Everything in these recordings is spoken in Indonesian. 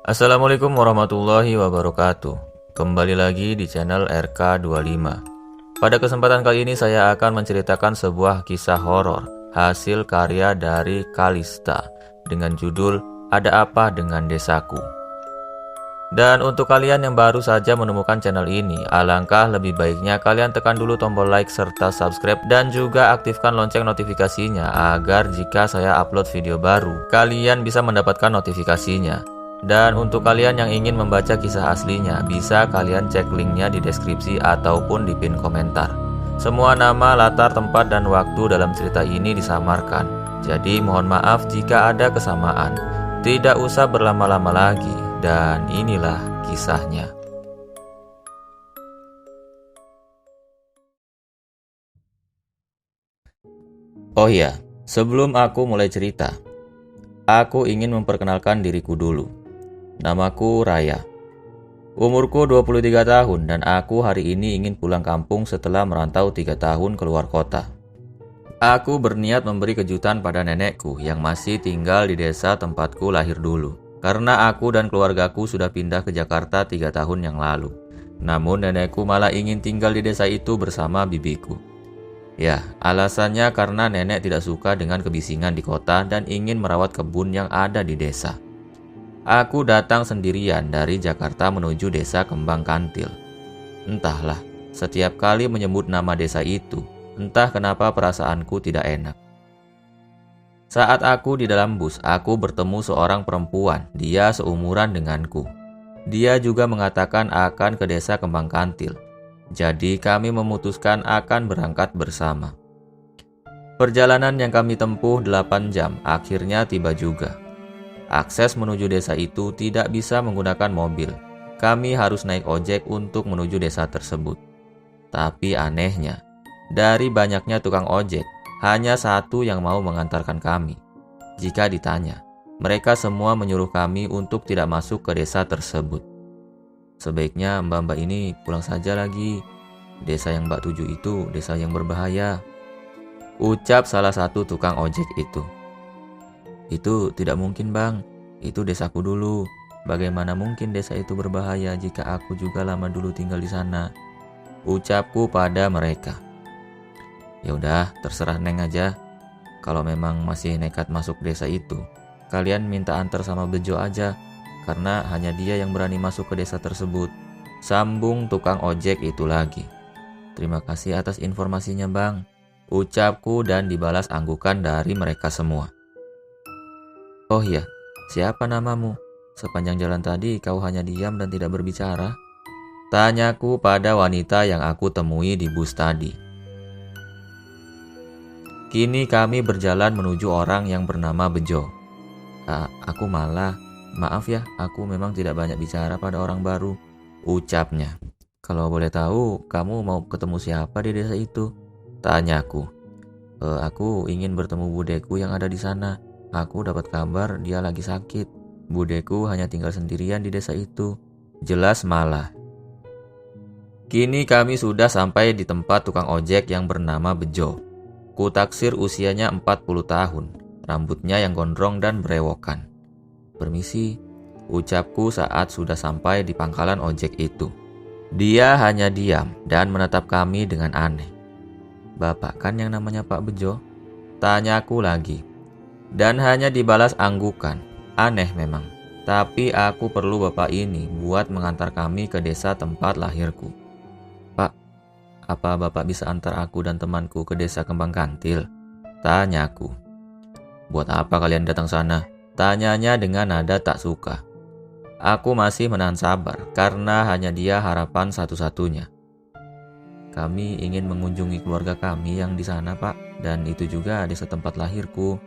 Assalamualaikum warahmatullahi wabarakatuh. Kembali lagi di channel RK25. Pada kesempatan kali ini saya akan menceritakan sebuah kisah horor hasil karya dari Kalista dengan judul Ada Apa Dengan Desaku. Dan untuk kalian yang baru saja menemukan channel ini, alangkah lebih baiknya kalian tekan dulu tombol like serta subscribe dan juga aktifkan lonceng notifikasinya agar jika saya upload video baru, kalian bisa mendapatkan notifikasinya. Dan untuk kalian yang ingin membaca kisah aslinya, bisa kalian cek linknya di deskripsi ataupun di pin komentar. Semua nama, latar, tempat, dan waktu dalam cerita ini disamarkan. Jadi mohon maaf jika ada kesamaan. Tidak usah berlama-lama lagi, dan inilah kisahnya. Oh iya, sebelum aku mulai cerita, aku ingin memperkenalkan diriku dulu. Namaku Raya. Umurku 23 tahun dan aku hari ini ingin pulang kampung setelah merantau 3 tahun keluar kota. Aku berniat memberi kejutan pada nenekku yang masih tinggal di desa tempatku lahir dulu. Karena aku dan keluargaku sudah pindah ke Jakarta 3 tahun yang lalu. Namun nenekku malah ingin tinggal di desa itu bersama bibiku. Ya, alasannya karena nenek tidak suka dengan kebisingan di kota dan ingin merawat kebun yang ada di desa. Aku datang sendirian dari Jakarta menuju desa Kembang Kantil. Entahlah, setiap kali menyebut nama desa itu, entah kenapa perasaanku tidak enak. Saat aku di dalam bus, aku bertemu seorang perempuan, dia seumuran denganku. Dia juga mengatakan akan ke desa Kembang Kantil. Jadi kami memutuskan akan berangkat bersama. Perjalanan yang kami tempuh 8 jam akhirnya tiba juga. Akses menuju desa itu tidak bisa menggunakan mobil. Kami harus naik ojek untuk menuju desa tersebut. Tapi anehnya, dari banyaknya tukang ojek, hanya satu yang mau mengantarkan kami. Jika ditanya, mereka semua menyuruh kami untuk tidak masuk ke desa tersebut. Sebaiknya mbak-mbak ini pulang saja lagi. Desa yang mbak tuju itu desa yang berbahaya, ucap salah satu tukang ojek itu. Itu tidak mungkin bang, itu desaku dulu. Bagaimana mungkin desa itu berbahaya jika aku juga lama dulu tinggal di sana, ucapku pada mereka. Ya udah, terserah Neng aja. Kalau memang masih nekat masuk desa itu, kalian minta antar sama Bejo aja, karena hanya dia yang berani masuk ke desa tersebut, sambung tukang ojek itu lagi. Terima kasih atas informasinya bang, ucapku dan dibalas anggukan dari mereka semua. Oh iya, siapa namamu? Sepanjang jalan tadi kau hanya diam dan tidak berbicara, tanyaku pada wanita yang aku temui di bus tadi. Kini kami berjalan menuju orang yang bernama Bejo. Aku malah, maaf ya, aku memang tidak banyak bicara pada orang baru, ucapnya. Kalau boleh tahu, kamu mau ketemu siapa di desa itu? Tanyaku. Aku ingin bertemu budeku yang ada di sana. Aku dapat kabar dia lagi sakit. Budeku hanya tinggal sendirian di desa itu, jelas malah. Kini kami sudah sampai di tempat tukang ojek yang bernama Bejo. Kutaksir usianya 40 tahun, rambutnya yang gondrong dan berewokan. Permisi, ucapku saat sudah sampai di pangkalan ojek itu. Dia hanya diam dan menatap kami dengan aneh. Bapak kan yang namanya Pak Bejo? Tanyaku lagi. Dan hanya dibalas anggukan. Aneh memang. Tapi aku perlu bapak ini buat mengantar kami ke desa tempat lahirku. Pak, apa bapak bisa antar aku dan temanku ke desa Kembang Kantil? Tanyaku. Buat apa kalian datang sana? Tanyanya dengan nada tak suka. Aku masih menahan sabar karena hanya dia harapan satu-satunya. Kami ingin mengunjungi keluarga kami yang di sana pak, dan itu juga desa tempat lahirku,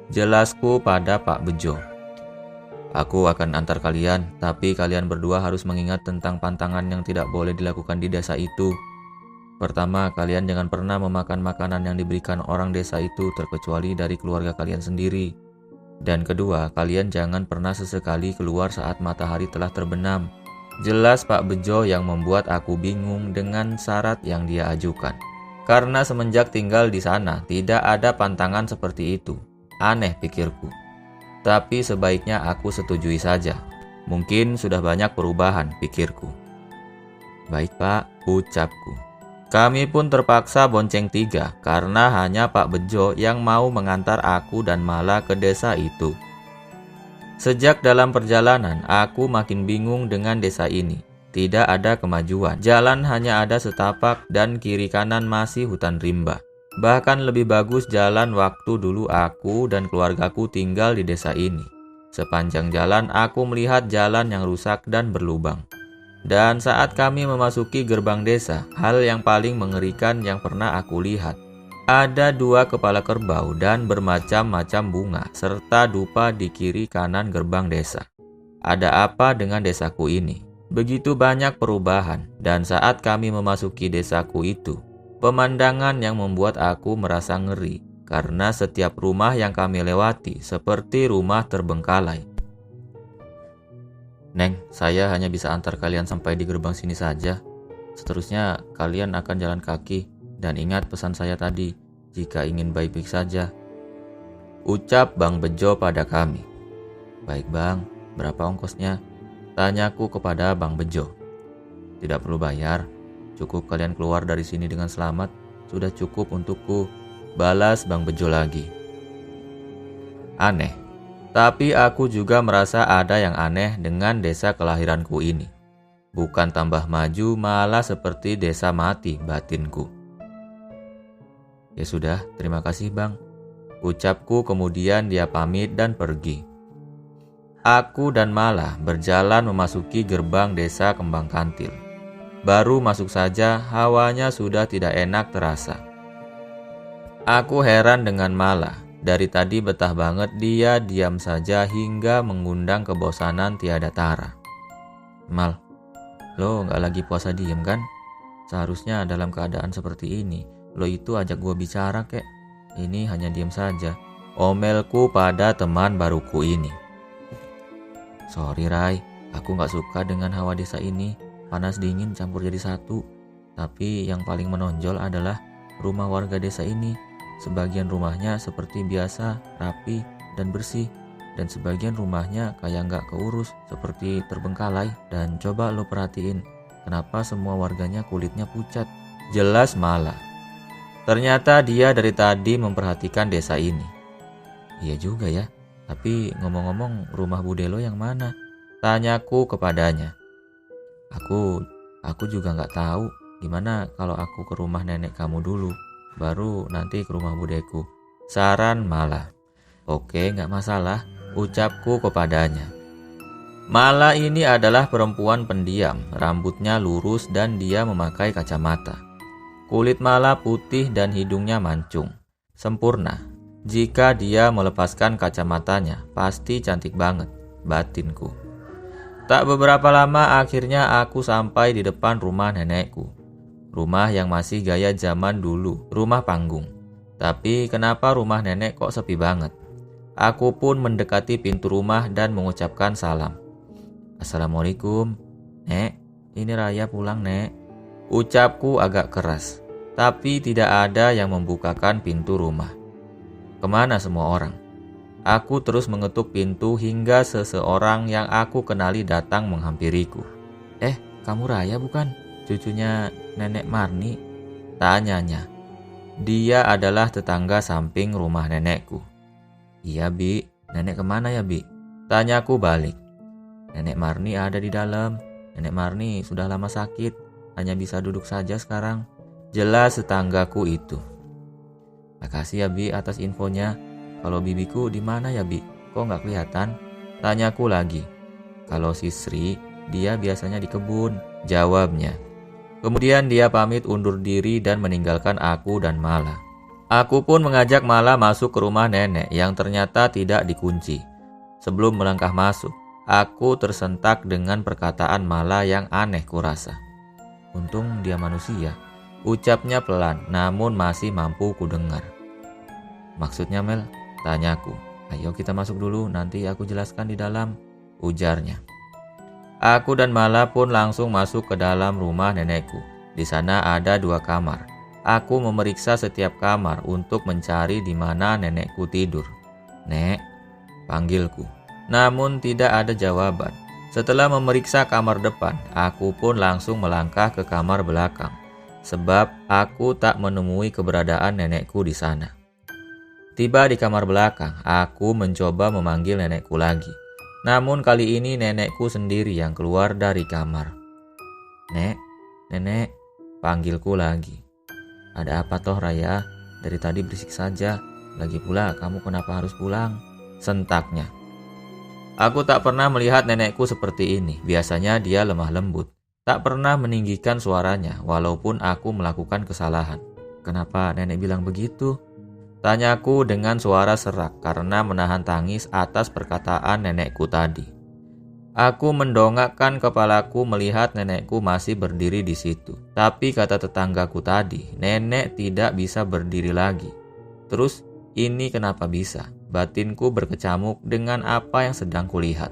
jelasku pada Pak Bejo. Aku akan antar kalian, tapi kalian berdua harus mengingat tentang pantangan yang tidak boleh dilakukan di desa itu. Pertama, kalian jangan pernah memakan makanan yang diberikan orang desa itu terkecuali dari keluarga kalian sendiri. Dan kedua, kalian jangan pernah sesekali keluar saat matahari telah terbenam. Jelas Pak Bejo yang membuat aku bingung dengan syarat yang dia ajukan. Karena semenjak tinggal di sana, tidak ada pantangan seperti itu. Aneh pikirku. Tapi sebaiknya aku setujui saja. Mungkin sudah banyak perubahan, pikirku. Baik Pak, ucapku. Kami pun terpaksa bonceng 3 karena hanya Pak Bejo yang mau mengantar aku dan Mala ke desa itu. Sejak dalam perjalanan, aku makin bingung dengan desa ini. Tidak ada kemajuan, jalan hanya ada setapak dan kiri kanan masih hutan rimba. Bahkan lebih bagus jalan waktu dulu aku dan keluargaku tinggal di desa ini. Sepanjang jalan aku melihat jalan yang rusak dan berlubang. Dan saat kami memasuki gerbang desa, hal yang paling mengerikan yang pernah aku lihat. Ada 2 kepala kerbau dan bermacam-macam bunga serta dupa di kiri kanan gerbang desa. Ada apa dengan desaku ini? Begitu banyak perubahan, dan saat kami memasuki desaku itu, pemandangan yang membuat aku merasa ngeri, karena setiap rumah yang kami lewati seperti rumah terbengkalai. Neng, saya hanya bisa antar kalian sampai di gerbang sini saja. Seterusnya kalian akan jalan kaki, dan ingat pesan saya tadi, jika ingin baik-baik saja. Ucap Bang Bejo pada kami. Baik Bang, berapa ongkosnya? Tanyaku kepada Bang Bejo. Tidak perlu bayar, cukup kalian keluar dari sini dengan selamat, sudah cukup untukku, balas Bang Bejo lagi. Aneh, tapi aku juga merasa ada yang aneh dengan desa kelahiranku ini. Bukan tambah maju, malah seperti desa mati, batinku. Ya sudah, terima kasih Bang, ucapku, kemudian dia pamit dan pergi. Aku dan Mala berjalan memasuki gerbang desa Kembang Kantil. Baru masuk saja, hawanya sudah tidak enak terasa. Aku heran dengan Mala. Dari tadi betah banget dia diam saja hingga mengundang kebosanan tiada tara. Mal, lo gak lagi puasa diem kan? Seharusnya dalam keadaan seperti ini, lo itu ajak gua bicara kek. Ini hanya diam saja. Omelku pada teman baruku ini. Sorry Rai, aku gak suka dengan hawa desa ini. Panas dingin campur jadi satu. Tapi yang paling menonjol adalah rumah warga desa ini. Sebagian rumahnya seperti biasa, rapi dan bersih. Dan sebagian rumahnya kayak gak keurus, seperti terbengkalai. Dan coba lo perhatiin, kenapa semua warganya kulitnya pucat? Jelas Mala. Ternyata dia dari tadi memperhatikan desa ini. Iya juga ya. Tapi ngomong-ngomong, rumah Budelo yang mana? Tanyaku kepadanya. Aku juga gak tahu. Gimana kalau aku ke rumah nenek kamu dulu, baru nanti ke rumah budeku, saran Mala. Oke, gak masalah, ucapku kepadanya. Mala ini adalah perempuan pendiam, rambutnya lurus dan dia memakai kacamata. Kulit Mala putih dan hidungnya mancung, sempurna. Jika dia melepaskan kacamatanya, pasti cantik banget, batinku. Tak beberapa lama akhirnya aku sampai di depan rumah nenekku. Rumah yang masih gaya zaman dulu, rumah panggung. Tapi kenapa rumah nenek kok sepi banget? Aku pun mendekati pintu rumah dan mengucapkan salam. Assalamualaikum. Nek, ini Raya pulang Nek. Ucapku agak keras, tapi tidak ada yang membukakan pintu rumah. Kemana semua orang? Aku terus mengetuk pintu hingga seseorang yang aku kenali datang menghampiriku. Kamu Raya bukan? Cucunya Nenek Marni? Tanyanya. Dia adalah tetangga samping rumah nenekku. Iya Bi, nenek kemana ya Bi? Tanyaku balik. Nenek Marni ada di dalam. Nenek Marni sudah lama sakit, hanya bisa duduk saja sekarang. Jelas tetanggaku itu. Makasih ya Bi atas infonya. Kalau bibiku di mana ya Bi? Kok nggak kelihatan? Tanyaku lagi. Kalau si Sri, dia biasanya di kebun, jawabnya. Kemudian dia pamit undur diri dan meninggalkan aku dan Mala. Aku pun mengajak Mala masuk ke rumah nenek yang ternyata tidak dikunci. Sebelum melangkah masuk, aku tersentak dengan perkataan Mala yang aneh kurasa. Untung dia manusia, ucapnya pelan namun masih mampu kudengar. Maksudnya Mel? Tanyaku. Ayo kita masuk dulu, nanti aku jelaskan di dalam, ujarnya. Aku dan Mala pun langsung masuk ke dalam rumah nenekku. Di sana ada 2 kamar. Aku memeriksa setiap kamar untuk mencari di mana nenekku tidur. Nek, panggilku. Namun tidak ada jawaban. Setelah memeriksa kamar depan, aku pun langsung melangkah ke kamar belakang, sebab aku tak menemui keberadaan nenekku di sana. Tiba di kamar belakang, aku mencoba memanggil nenekku lagi. Namun kali ini nenekku sendiri yang keluar dari kamar. "Nek, nenek," panggilku lagi. "Ada apa toh Raya? Dari tadi berisik saja. Lagi pula kamu kenapa harus pulang?" sentaknya. Aku tak pernah melihat nenekku seperti ini. Biasanya dia lemah lembut, tak pernah meninggikan suaranya walaupun aku melakukan kesalahan. "Kenapa nenek bilang begitu?" tanyaku dengan suara serak karena menahan tangis atas perkataan nenekku tadi. Aku mendongakkan kepalaku melihat nenekku masih berdiri di situ. Tapi kata tetanggaku tadi, nenek tidak bisa berdiri lagi. Terus ini kenapa bisa? Batinku berkecamuk dengan apa yang sedang kulihat.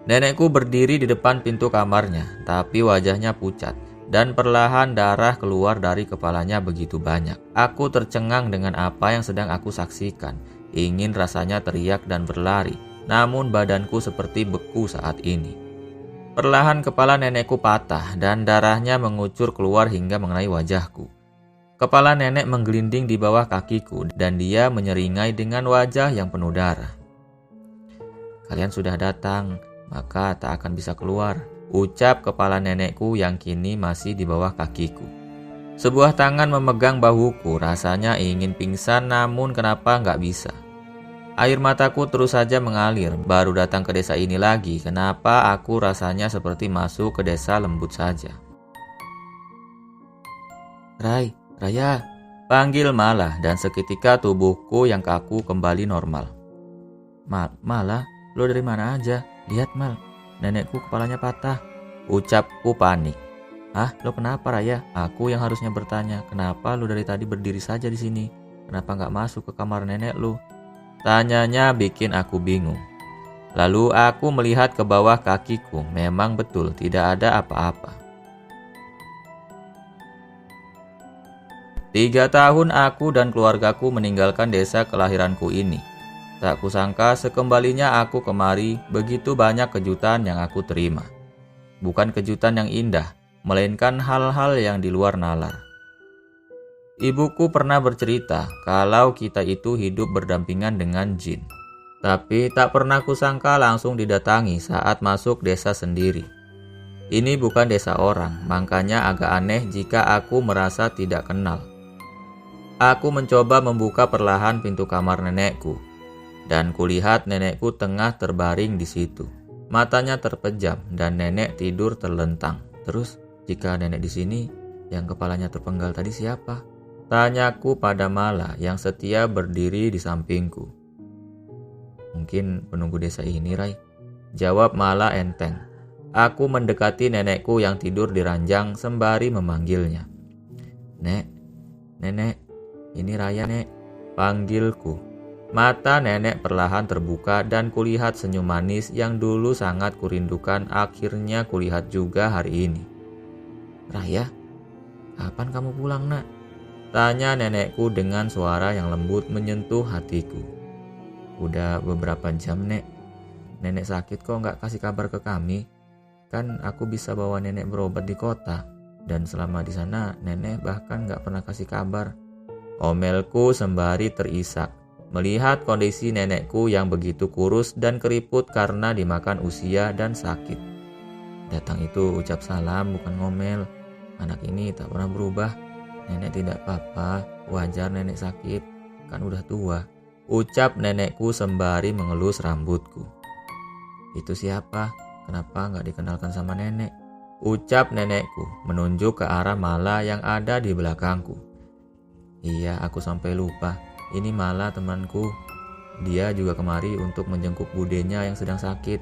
Nenekku berdiri di depan pintu kamarnya, tapi wajahnya pucat. Dan perlahan darah keluar dari kepalanya begitu banyak. Aku tercengang dengan apa yang sedang aku saksikan. Ingin rasanya teriak dan berlari, namun badanku seperti beku saat ini. Perlahan kepala nenekku patah dan darahnya mengucur keluar hingga mengenai wajahku. Kepala nenek menggelinding di bawah kakiku dan dia menyeringai dengan wajah yang penuh darah. "Kalian sudah datang, maka tak akan bisa keluar," ucap kepala nenekku yang kini masih di bawah kakiku. Sebuah tangan memegang bahuku, rasanya ingin pingsan namun kenapa nggak bisa. Air mataku terus saja mengalir. Baru datang ke desa ini lagi, kenapa aku rasanya seperti masuk ke desa lembut saja. "Raya," panggil Mala dan seketika tubuhku yang kaku kembali normal. Mala, lo dari mana aja? Lihat Mal, nenekku kepalanya patah," ucapku panik. "Ah, lo kenapa Raya? Aku yang harusnya bertanya, kenapa lo dari tadi berdiri saja di sini? Kenapa nggak masuk ke kamar nenek lo?" tanyanya bikin aku bingung. Lalu aku melihat ke bawah kakiku, memang betul tidak ada apa-apa. 3 tahun aku dan keluargaku meninggalkan desa kelahiranku ini. Tak kusangka sekembalinya aku kemari, begitu banyak kejutan yang aku terima. Bukan kejutan yang indah, melainkan hal-hal yang di luar nalar. Ibuku pernah bercerita kalau kita itu hidup berdampingan dengan jin. Tapi tak pernah kusangka langsung didatangi saat masuk desa sendiri. Ini bukan desa orang, makanya agak aneh jika aku merasa tidak kenal. Aku mencoba membuka perlahan pintu kamar nenekku. Dan kulihat nenekku tengah terbaring di situ. Matanya terpejam dan nenek tidur terlentang. "Terus, jika nenek di sini, yang kepalanya terpenggal tadi siapa?" tanyaku pada Mala yang setia berdiri di sampingku. "Mungkin penunggu desa ini, Rai," jawab Mala enteng. Aku mendekati nenekku yang tidur di ranjang sembari memanggilnya. Nenek, ini Raya, Nek," panggilku. Mata nenek perlahan terbuka dan kulihat senyum manis yang dulu sangat kurindukan akhirnya kulihat juga hari ini. "Raya, kapan kamu pulang, Nak?" tanya nenekku dengan suara yang lembut menyentuh hatiku. "Udah beberapa jam, Nek. Nenek sakit kok nggak kasih kabar ke kami. Kan aku bisa bawa nenek berobat di kota. Dan selama di sana nenek bahkan nggak pernah kasih kabar," omelku sembari terisak. Melihat kondisi nenekku yang begitu kurus dan keriput karena dimakan usia dan sakit. Datang itu ucap salam bukan ngomel. Anak ini tak pernah berubah. Nenek tidak apa-apa, wajar nenek sakit, kan udah tua, ucap nenekku sembari mengelus rambutku. "Itu siapa? Kenapa nggak dikenalkan sama nenek?" ucap nenekku menunjuk ke arah Mala yang ada di belakangku. "Iya, aku sampai lupa. Ini Mala temanku. Dia juga kemari untuk menjenguk budenya yang sedang sakit,"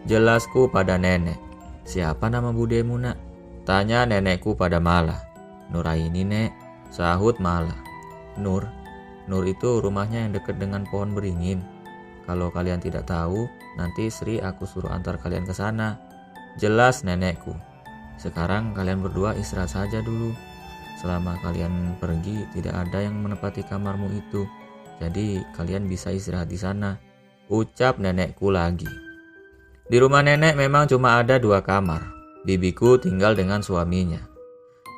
jelasku pada nenek. "Siapa nama budemu, Nak?" tanya nenekku pada Mala. "Nuraini, Nek," sahut Mala. Nur itu rumahnya yang dekat dengan pohon beringin. Kalau kalian tidak tahu, nanti Sri aku suruh antar kalian ke sana," jelas nenekku. "Sekarang kalian berdua istirahat saja dulu. Selama kalian pergi tidak ada yang menempati kamarmu itu. Jadi kalian bisa istirahat di sana," ucap nenekku lagi. Di rumah nenek memang cuma ada 2 kamar. Bibiku tinggal dengan suaminya.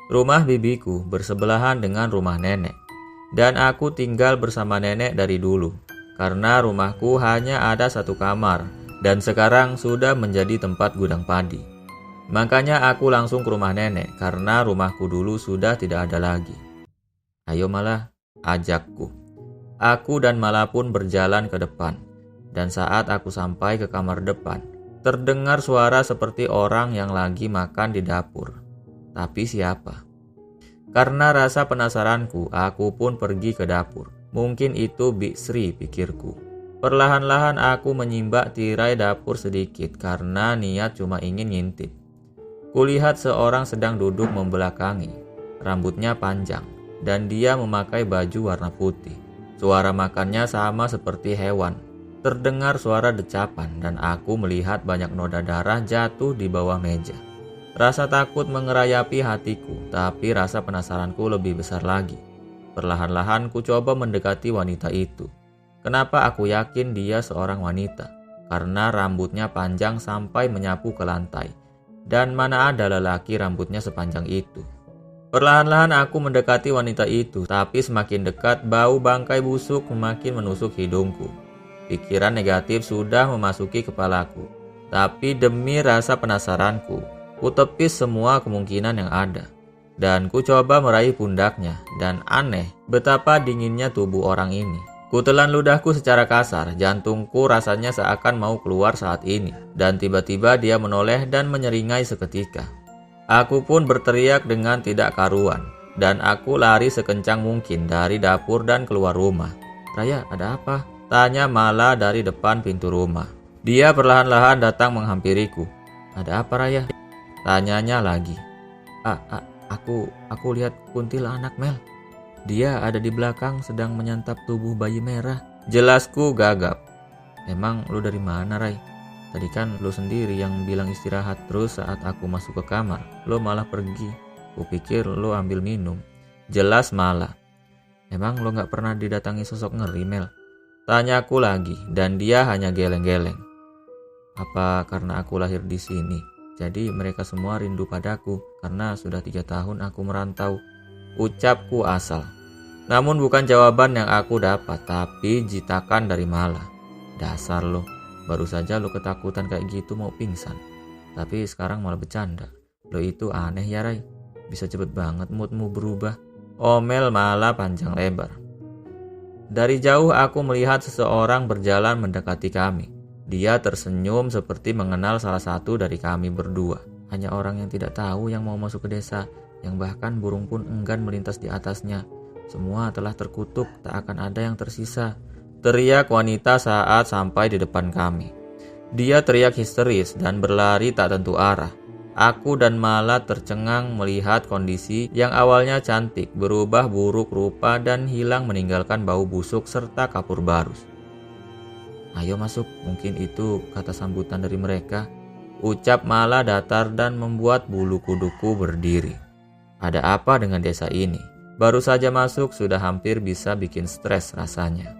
Rumah bibiku bersebelahan dengan rumah nenek. Dan aku tinggal bersama nenek dari dulu. Karena rumahku hanya ada 1 kamar. Dan sekarang sudah menjadi tempat gudang padi. Makanya aku langsung ke rumah nenek. Karena rumahku dulu sudah tidak ada lagi. Ayo Mala, ajakku. Aku dan Mala pun berjalan ke depan. Dan saat aku sampai ke kamar depan, terdengar suara seperti orang yang lagi makan di dapur. Tapi siapa? Karena rasa penasaranku, aku pun pergi ke dapur. Mungkin itu Bik Sri, pikirku. Perlahan-lahan aku menyimbak tirai dapur sedikit karena niat cuma ingin ngintip. Kulihat seorang sedang duduk membelakangi. Rambutnya panjang dan dia memakai baju warna putih. Suara makannya sama seperti hewan. Terdengar suara decapan dan aku melihat banyak noda darah jatuh di bawah meja. Rasa takut mengerayapi hatiku, tapi rasa penasaranku lebih besar lagi. Perlahan-lahan ku coba mendekati wanita itu. Kenapa aku yakin dia seorang wanita? Karena rambutnya panjang sampai menyapu ke lantai. Dan mana ada lelaki rambutnya sepanjang itu. Perlahan-lahan aku mendekati wanita itu, tapi semakin dekat bau bangkai busuk semakin menusuk hidungku. Pikiran negatif sudah memasuki kepalaku. Tapi demi rasa penasaranku, ku tepis semua kemungkinan yang ada. Dan ku coba meraih pundaknya. Dan aneh, betapa dinginnya tubuh orang ini. Ku telan ludahku secara kasar. Jantungku rasanya seakan mau keluar saat ini. Dan tiba-tiba dia menoleh dan menyeringai seketika. Aku pun berteriak dengan tidak karuan. Dan aku lari sekencang mungkin dari dapur dan keluar rumah. Raya, ada apa? Tanya Mala dari depan pintu rumah. Dia perlahan-lahan datang menghampiriku. Ada apa Raya? Tanyanya lagi. Aku lihat kuntilanak Mel. Dia ada di belakang sedang menyantap tubuh bayi merah. Jelasku gagap. Emang lu dari mana Ray? Tadi kan lu sendiri yang bilang istirahat, terus saat aku masuk ke kamar, lu malah pergi. Kupikir lu ambil minum. Jelas Mala. Emang lu gak pernah didatangi sosok ngeri Mel? Tanyaku lagi, dan dia hanya geleng-geleng. Apa karena aku lahir di sini? Jadi mereka semua rindu padaku karena sudah 3 tahun aku merantau. Ucapku asal. Namun bukan jawaban yang aku dapat, tapi jitakan dari Mala. Dasar lo, baru saja lo ketakutan kayak gitu mau pingsan. Tapi sekarang malah bercanda. Lo itu aneh ya Ray, bisa cepet banget moodmu berubah. Omel Mala panjang lebar. Dari jauh aku melihat seseorang berjalan mendekati kami. Dia tersenyum seperti mengenal salah satu dari kami berdua. Hanya orang yang tidak tahu yang mau masuk ke desa, yang bahkan burung pun enggan melintas di atasnya. Semua telah terkutuk, tak akan ada yang tersisa. Teriak wanita saat sampai di depan kami. Dia teriak histeris dan berlari tak tentu arah. Aku dan Mala tercengang melihat kondisi yang awalnya cantik berubah buruk rupa dan hilang meninggalkan bau busuk serta kapur barus. Ayo masuk, mungkin itu kata sambutan dari mereka. Ucap Mala datar dan membuat bulu kuduku berdiri. Ada apa dengan desa ini? Baru saja masuk sudah hampir bisa bikin stres rasanya.